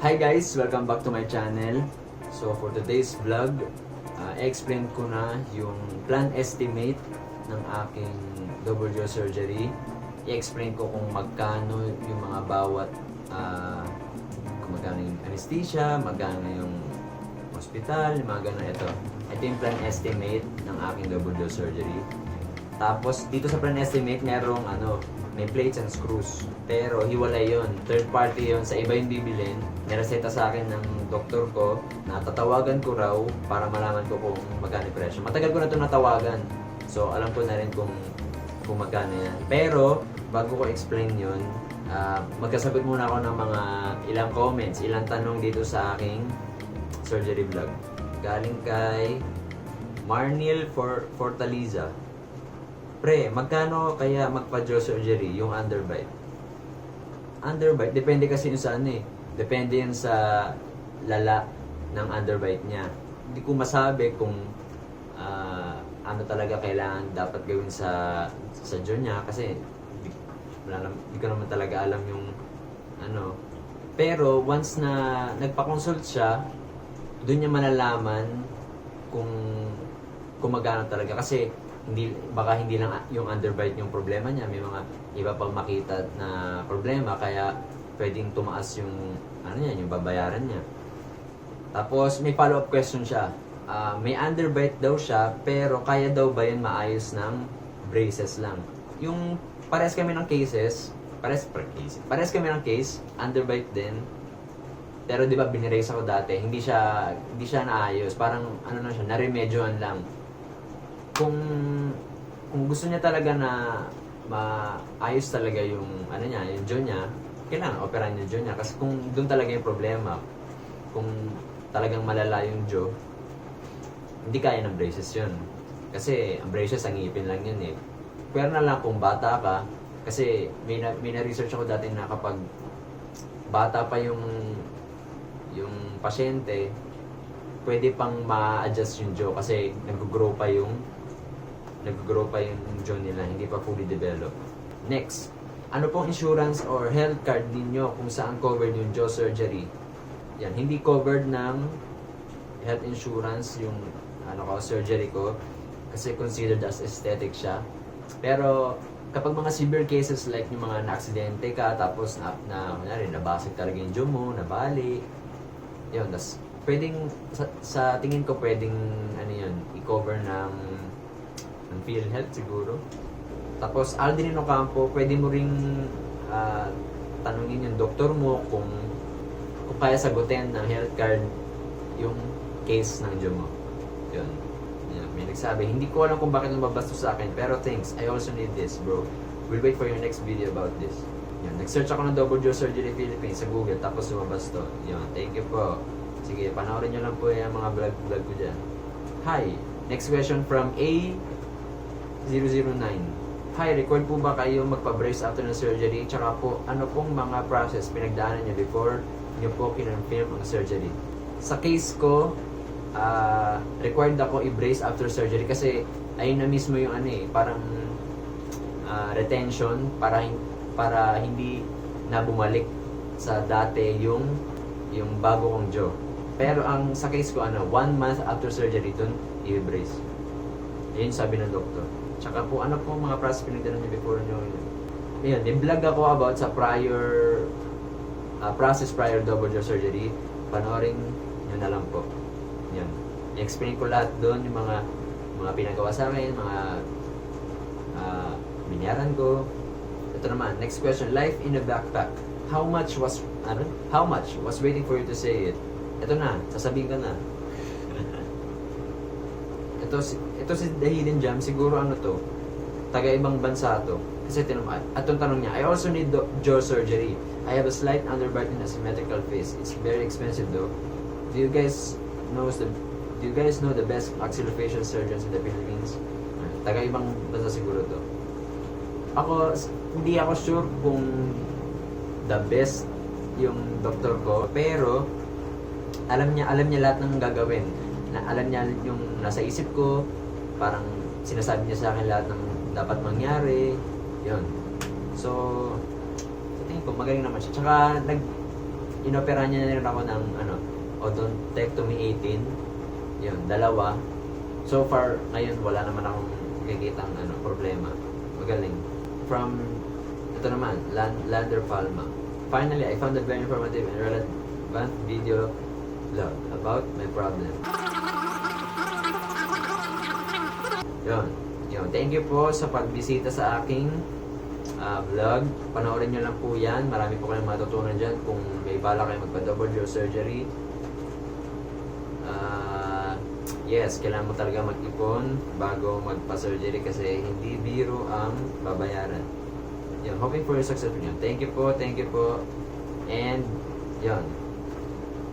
Hi guys! Welcome back to my channel. So for today's vlog, i-explain ko na yung plan estimate ng aking double jaw surgery. I-explain ko kung magkano yung mga bawat kung magkano yung anesthesia, magkano yung hospital, yung mga ganun. Ito yung plan estimate ng aking double jaw surgery. Tapos dito sa plan estimate merong may plates and screws. Pero hiwalay yon, third party yon, sa iba yung bibilin. Nireseta sa akin ng doktor ko na tatawagan ko raw para malaman ko kung magkano yung presyo. Matagal ko na ito natawagan. So alam ko na rin kung magkano yan. Pero bago ko explain yun, magkasagot muna ako ng mga ilang comments, ilang tanong dito sa aking surgery vlog. Galing kay Marnil Fortaliza. Pre, magkano kaya magpa-jaw surgery yung underbite? Underbite, depende kasi yun sa Depende yun sa lala ng underbite niya. Hindi ko masabi kung ano talaga kailangan dapat gawin sa jaw niya kasi hindi ko naman talaga alam yung Pero once na nagpa-consult siya, doon niya malalaman kung magkano talaga kasi baka hindi lang yung underbite yung problema niya, may mga iba pang makita na problema kaya pwedeng tumaas yung yung babayaran niya. Tapos may follow-up question siya. May underbite daw siya pero kaya daw ba yun maayos ng braces lang? Yung pares kami ng cases, pares kami ng case, underbite din. Pero 'di ba binirace ako dati, hindi siya naayos, parang na siya, naremedyohan lang. Kung gusto niya talaga na maayos talaga yung yung jaw niya, kailangan operahan yung jaw niya kasi kung doon talaga yung problema, kung talagang malala yung jaw, hindi kaya ng braces yun. Kasi ang braces, ang ngipin lang yun eh. Pero na lang kung bata ka, kasi may na-research ako dati na kapag bata pa yung pasyente, pwede pang ma-adjust yung jaw kasi nag-grow pa yung jaw nila, hindi pa fully developed. Next, ano pong insurance or health card ninyo kung saan covered yung jaw surgery? Yan, hindi covered ng health insurance yung surgery ko kasi considered as aesthetic siya. Pero kapag mga severe cases like yung mga na-aksidente ka tapos nabasag talaga yung jaw mo, nabali, yun, tas pwedeng sa tingin ko pwedeng i-cover ng PhilHealth siguro. Tapos Aldrin Ocampo, pwede mo ring tanungin yung doktor mo kung kaya sagutin ng health card yung case ng jaw mo. Yun. May nagsabi, hindi ko alam kung bakit lumabas to sa akin, pero thanks, I also need this, bro. We'll wait for your next video about this. Yun. Nag-search ako ng double jaw surgery Philippines sa Google, tapos lumabas to. Yun. Thank you po. Sige, panoorin nyo lang po yung mga vlog ko dyan. Hi! Next question from A009. Hi, record po ba kayo magpa-brace after ng surgery? Tsaka po, ano pong mga process pinagdaanan nyo before nyo po kinonfirm ang surgery? Sa case ko, required ako i-brace after surgery kasi ayun na mismo yung parang retention para hindi na bumalik sa dati yung bago kong jaw. Pero ang sa case ko 1 month after surgery dun i-brace. Yun sabi ng doktor. Tsaka po ano po mga process pinagdaanan niyo before nyo. Ayun, i-vlog ako about sa process prior double jaw surgery. Panoorin nyo na lang po. Yan. I-explain ko lahat doon yung mga pinagawa sa akin, mga binayaran ko. Ito naman, next question, life in a backpack. How much was waiting for you to say it? Ito na, sasabihin ko na. ito si The Hidden Gem, siguro taga-ibang bansa to. Kasi atong tanong niya, I also need jaw surgery. I have a slight underbite and asymmetrical face. It's very expensive though. Do you guys know the best maxillofacial surgeons in the Philippines? Taga-ibang bansa siguro to. Hindi ako sure kung the best yung doktor ko, pero alam niya lahat ng gagawin. Alam niya yung nasa isip ko, parang sinasabi niya sa akin lahat ng dapat mangyari. Yun. So, sa tingin ko, magaling naman siya. Tsaka, inopera niya na rin ako ng odontectomy 18. Yun, 2. So far, ngayon wala naman akong nakikitang problema. Magaling. From, ito naman, Lander Palma. Finally, I found a very informative and relevant video vlog about my problem. Yun. Thank you po sa pagbisita sa aking vlog. Panoorin nyo lang po yan. Marami po kayong matutunan dyan kung may bala kayo magpa-double jaw surgery. Yes, kailangan mo talaga mag-ipon bago magpa-surgery kasi hindi biro ang babayaran. Yun, hoping for your success yun. Thank you po. And, yun.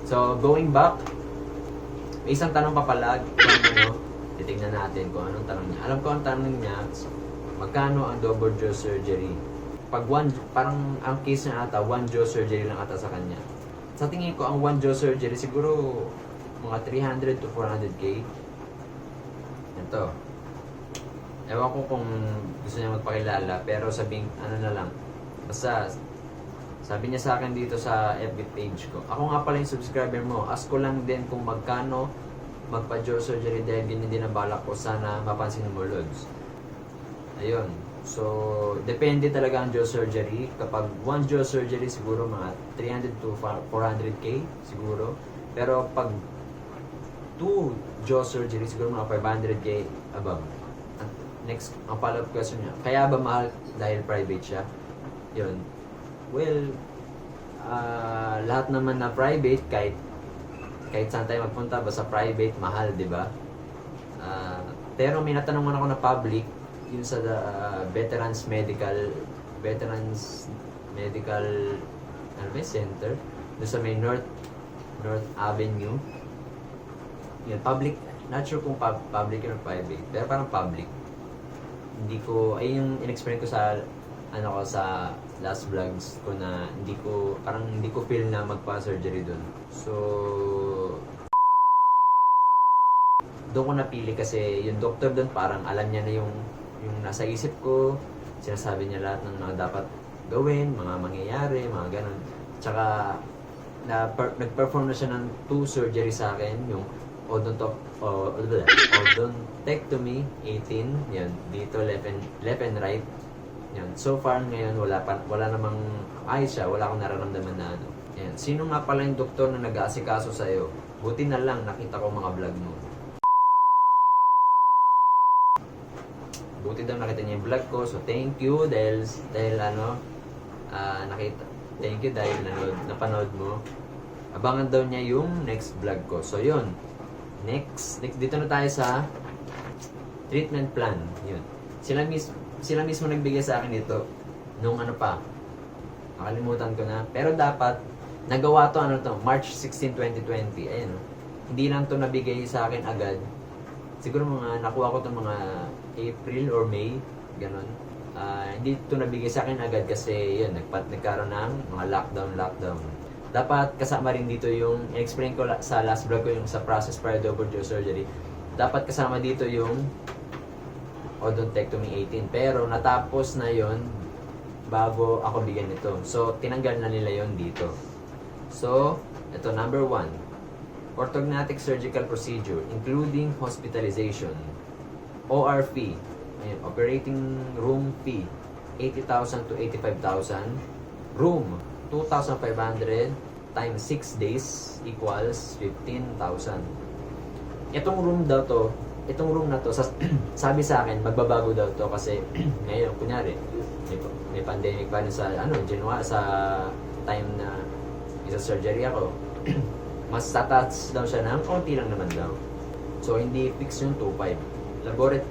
So, going back, may isang tanong pa pala kung titignan natin kung anong tanong niya. Alam ko ang tanong niya, magkano ang double jaw surgery? Pag parang ang case niya ata, 1 jaw surgery lang ata sa kanya. Sa tingin ko, ang 1 jaw surgery siguro mga 300 to 400k. Ito. Ewan ko kung gusto niya magpakilala, pero sabing, na lang. Basta, sabi niya sa akin dito sa FB page ko, ako nga pala yung subscriber mo, ask ko lang din kung magkano magpa-jaw surgery dahil yun din ang balak ko, sana mapansin mo, Lods. Ayun. So, depende talaga ang jaw surgery. Kapag 1 jaw surgery, siguro mga 300 to 400k, siguro. Pero pag 2 jaw surgery, siguro mga 500k above. Next, ang follow-up question niya, kaya ba mahal dahil private siya? Yun. Well, lahat naman na private, kahit saan tayo magpunta, basta private, mahal, di ba? Pero may natanungan ako na public, yun sa Veterans Medical Center, doon sa may North Avenue. Yun, public, not sure kung public or private, pero parang public. Hindi ko, ay yung in-explain ko sa sa last vlogs ko na hindi ko feel na magpa-surgery doon. So, doon ko napili kasi yung doctor doon parang alam niya na yung nasa isip ko, sinasabi niya lahat ng mga dapat gawin, mga mangyayari, mga ganun. Tsaka, nag-perform na siya ng 2 surgery sa akin, yung odontectomy 18, yan, dito left and right. Yan. So far ngayon wala namang ayos siya, wala akong nararamdaman na Yan. Sino nga pala yung doktor na nag-aasikaso sa iyo? Buti na lang nakita ko mga vlog mo. Buti daw nakita niya yung vlog ko. So thank you dahil thank you dahil napanood mo. Abangan daw niya yung next vlog ko. So yun. Next dito na tayo sa treatment plan. Yun. Sila mismo nagbigay sa akin ito nung nakalimutan ko na. Pero dapat nagawa to March 16, 2020. Ayun. Hindi lang to nabigay sa akin agad. Siguro nakuha ko to mga April or May, ganun. Hindi to nabigay sa akin agad kasi yun, nagkaroon ng mga lockdown. Dapat kasama rin dito yung explain ko sa last vlog ko yung sa process para double jaw surgery. Dapat kasama dito yung odontectomy 18. Pero natapos na yon bago ako bigyan nito. So, tinanggal na nila yon dito. So, ito number 1. Orthodontic surgical procedure including hospitalization. OR fee. Ayan, operating room fee 80,000 to 85,000. Room 2,500 times 6 days equals 15,000. Itong room na to, sabi sa akin, magbabago daw to kasi ngayon, kunyari, may pandemic pa rin sa, January, sa time na isa-surgery ako. Mas tataas daw siya ng konti lang naman daw. So, hindi fix yung 2,500.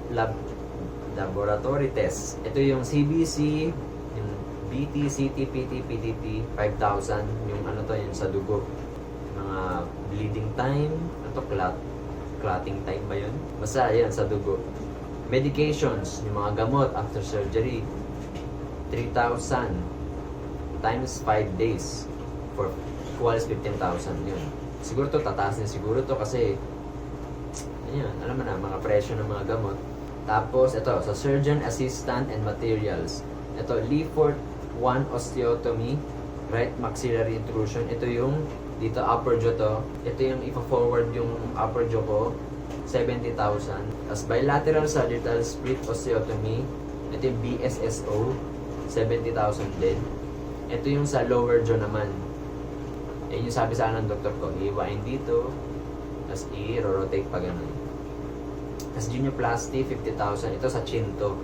Laboratory test. Ito yung CBC, yung BT, CT, PT, PTT, 5,000. Yung yung sa dugo. Mga bleeding time, clotting time ba yun? Basta yan, sa dugo. Medications, yung mga gamot after surgery, 3,000 times 5 days for equals 15,000 yun. Siguro to, tataas din siguro to kasi ayan, alam mo na, mga presyo ng mga gamot. Tapos, ito, sa surgeon assistant and materials. Ito, Leaford 1 osteotomy, right maxillary intrusion. Ito yung dito upper jaw to. Ito yung ipa-forward yung upper jaw ko, 70,000. As bilateral sagittal split osteotomy, ito yung BSSO, 70,000 din. Ito yung sa lower jaw naman. Yan yung sabi sa akin ng doktor ko, i-wind dito, tapos i-rotate pa ganun. Tapos genioplasty, 50,000. Ito sa chin to.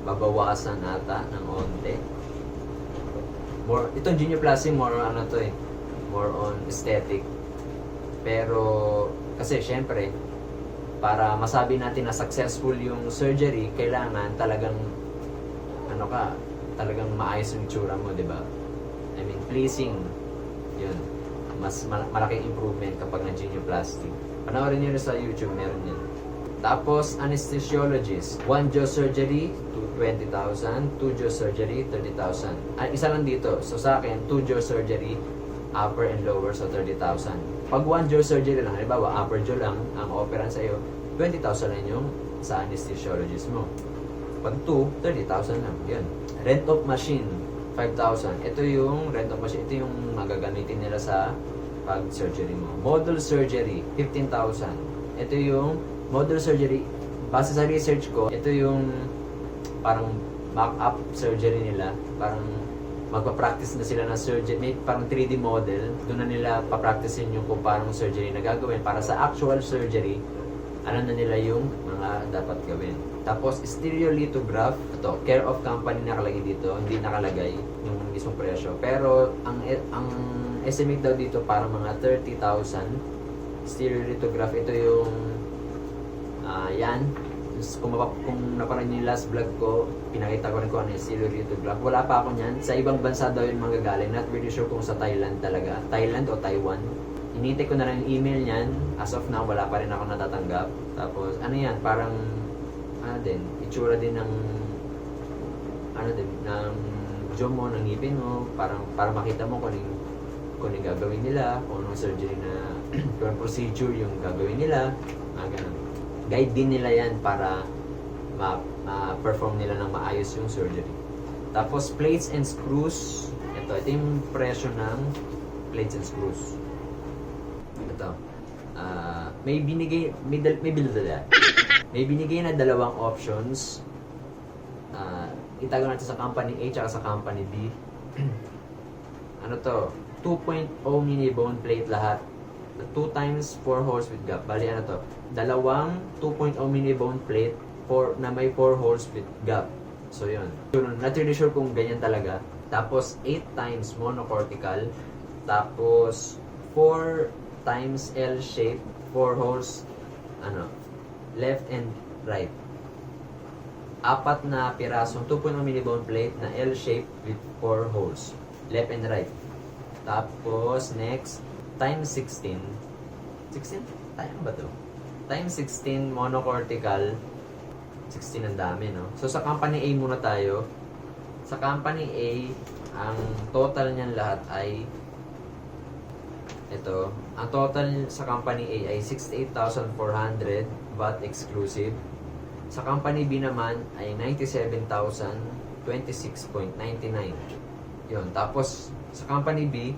Babawasan ata ng onte. Itong genioplasty, more on ano to eh. More on aesthetic. Pero, kasi syempre, para masabi natin na successful yung surgery, kailangan talagang, talagang maayos yung itsura mo, di ba? I mean, pleasing. Yun. Mas malaking improvement kapag na-genioplasty. Panoorin nyo sa YouTube, meron yan. Tapos, anesthesiologist. 1 jaw surgery, 20,000. 2 jaw surgery, 30,000. Isa lang dito. So, sa akin, 2 jaw surgery, upper and lower, so 30,000. Pag 1 jaw surgery lang, halimbawa, upper jaw lang, ang operan sa'yo, 20,000 lang yung sa anesthesiologist mo. Pag 2, 30,000 lang. Yun. Rent of machine, 5,000. Ito yung rent of machine. Ito yung magagamitin nila sa pag-surgery mo. Model surgery, 15,000. Ito yung model surgery. Base sa research ko, ito yung parang mock-up surgery nila. Parang magpa-practice na sila ng surgery. May parang 3D model. Doon na nila pa-practicein yung kung paano surgery na gagawin. Para sa actual surgery, ano na nila yung mga dapat gawin. Tapos, stereolithograph. Ito, care of company nakalagay dito. Hindi nakalagay yung mismong presyo. Pero, ang estimate daw dito para mga 30,000. Stereolithograph. Ito yung yan. Kung naparang yung last vlog ko, pinakita ko rin kung ano yung stereolithograph. Wala pa ako niyan. Sa ibang bansa daw yung manggagaling. Not really sure kung sa Thailand talaga. Thailand o Taiwan. Inintay ko na rin yung email niyan. As of now, wala pa rin ako natatanggap. Tapos, ano yan, parang, itsura din ng, ng jaw mo, ng ngipin mo, para makita mo kung yung gagawin nila, kung anong surgery na, kung procedure yung gagawin nila, ganun. Guide din nila yan para ma-perform nila ng maayos yung surgery. Tapos, plates and screws. Ito yung presyo ng plates and screws. Ito. May binigay na dalawang options. Itago natin sa company A at sa company B. Ano to? 2.0 mini bone plate lahat. 2 times 4 holes with gap. Bali ano to? Dalawang 2.0 mini bone plate na may 4 holes with gap. So yun. Not really sure kung ganyan talaga. Tapos 8 times monocortical. Tapos 4 times L shape, 4 holes, left and right. 4 na pirasong 2.0 mini bone plate na L shape with 4 holes, left and right. Tapos next, times 16. 16? Tayo ba to? Times 16 monocortical. 16 ang dami, no? So sa company A muna tayo. Sa company A, ang total niyan lahat ay ito. Ang total sa company A ay 68,400 VAT exclusive. Sa company B naman ay 97,026.99. Yun. Tapos sa company B,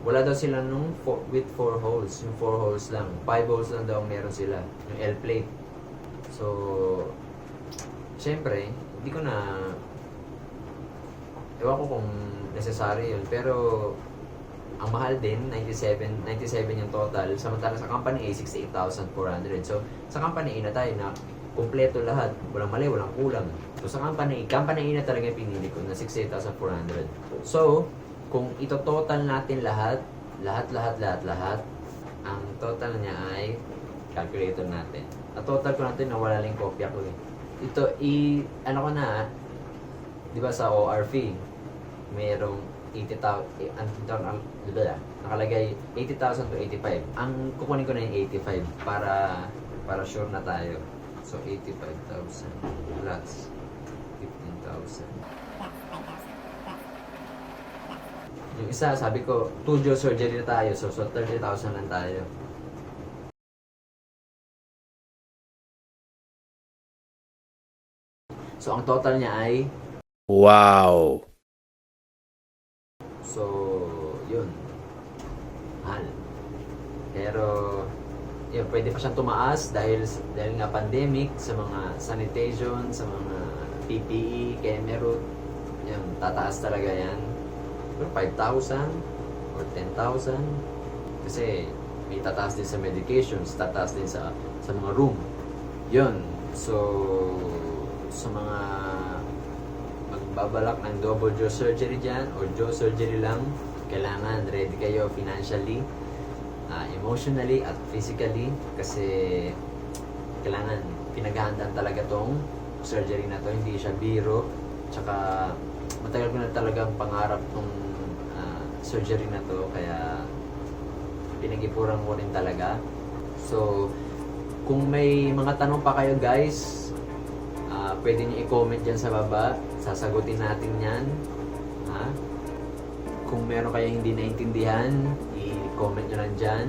wala daw sila nung with 4 holes. Yung 4 holes lang. 5 holes lang daw meron sila. Yung L plate. So, syempre, hindi ko na ewan ko kung necessary yun. Pero, ang mahal din, 97 yung total. Samantala sa company A, 68,400. So, sa company A na tayo na kumpleto lahat. Walang mali, walang kulang. So, sa company A na talaga yung pinili ko na 68,400. So, kung ito total natin lahat, ang total niya ay calculator natin. At total ko natin, nawala lang kopya ko eh. Ito, ano ko na, di ba sa ORF, merong 80,000, nakalagay 80,000 to 85. Ang kukunin ko na yung 85 para sure na tayo. So 85,000 plus 15,000. Yung isa, sabi ko, 2 jaw surgery na tayo. So 30,000 lang tayo. So ang total niya ay wow. So, yun. Mahal. Pero, yun, pwede pa siyang tumaas dahil nga pandemic, sa mga sanitation, sa mga PPE, Kemerut. Yun, tataas talaga yan. Pero 5,000 or 10,000. Kasi may tataas din sa medications, tataas din sa mga room. Yun. So, sa mga magbabalak ng double jaw surgery dyan or jaw surgery lang, kailangan ready kayo financially, emotionally at physically, kasi kailangan pinaghahandaan talaga tong surgery na to, hindi siya biro. Tsaka matagal ko na talagang pangarap tong surgery na to, kaya pinag-ipuran ko rin talaga. So, kung may mga tanong pa kayo guys, pwede nyo i-comment dyan sa baba. Sasagutin natin yan. Kung meron kayong hindi naintindihan, i-comment nyo lang dyan.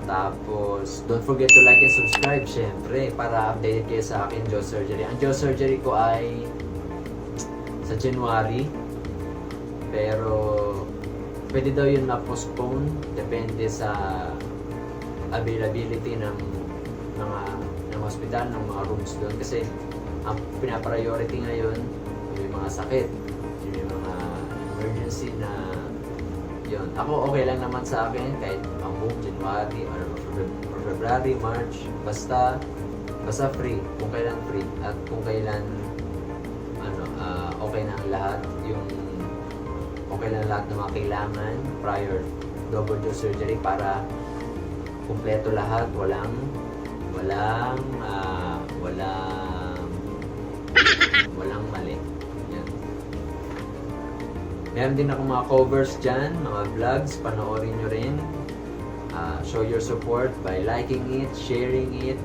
Tapos, don't forget to like and subscribe, syempre, para updated kayo sa akin jaw surgery. Ang jaw surgery ko ay sa January. Pero, pwede daw yun na-postpone. Depende sa availability ng hospital, ng mga rooms doon. Kasi, ang pinapriority ngayon, yung mga sakit, yung mga emergency na yun. Ako okay lang naman sa akin kahit ang buong January or February, March, basta free, kung kailan free at kung kailan okay na ang lahat, yung okay na lahat ng mga kailangan prior double jaw surgery para kumpleto lahat, walang mali. Yan. Meron din ako mga covers dyan, mga vlogs, panoorin nyo rin. Show your support by liking it, sharing it.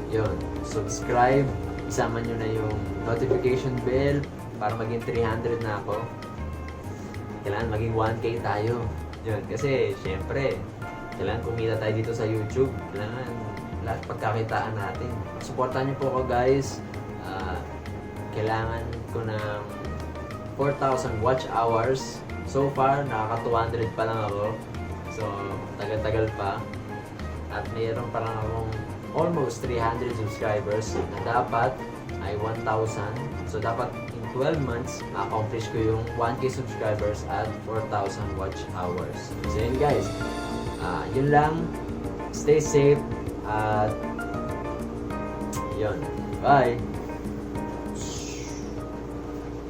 Yun, subscribe, isama nyo na yung notification bell para maging 300 na ako. Kailangan maging 1K tayo. Yun, kasi syempre, kailangan kumita tayo dito sa YouTube. Kailangan lahat pagkakitaan natin. Supportan nyo po ako guys. Kailangan ko ng 4,000 watch hours. So far, nakaka 200 pa lang ako. So, tagal-tagal pa. At mayroon pa lang akong almost 300 subscribers na dapat ay 1,000. So, dapat in 12 months, ma-accomplish ko yung 1K subscribers at 4,000 watch hours. So, yun guys. Yun lang. Stay safe. At yun. Bye!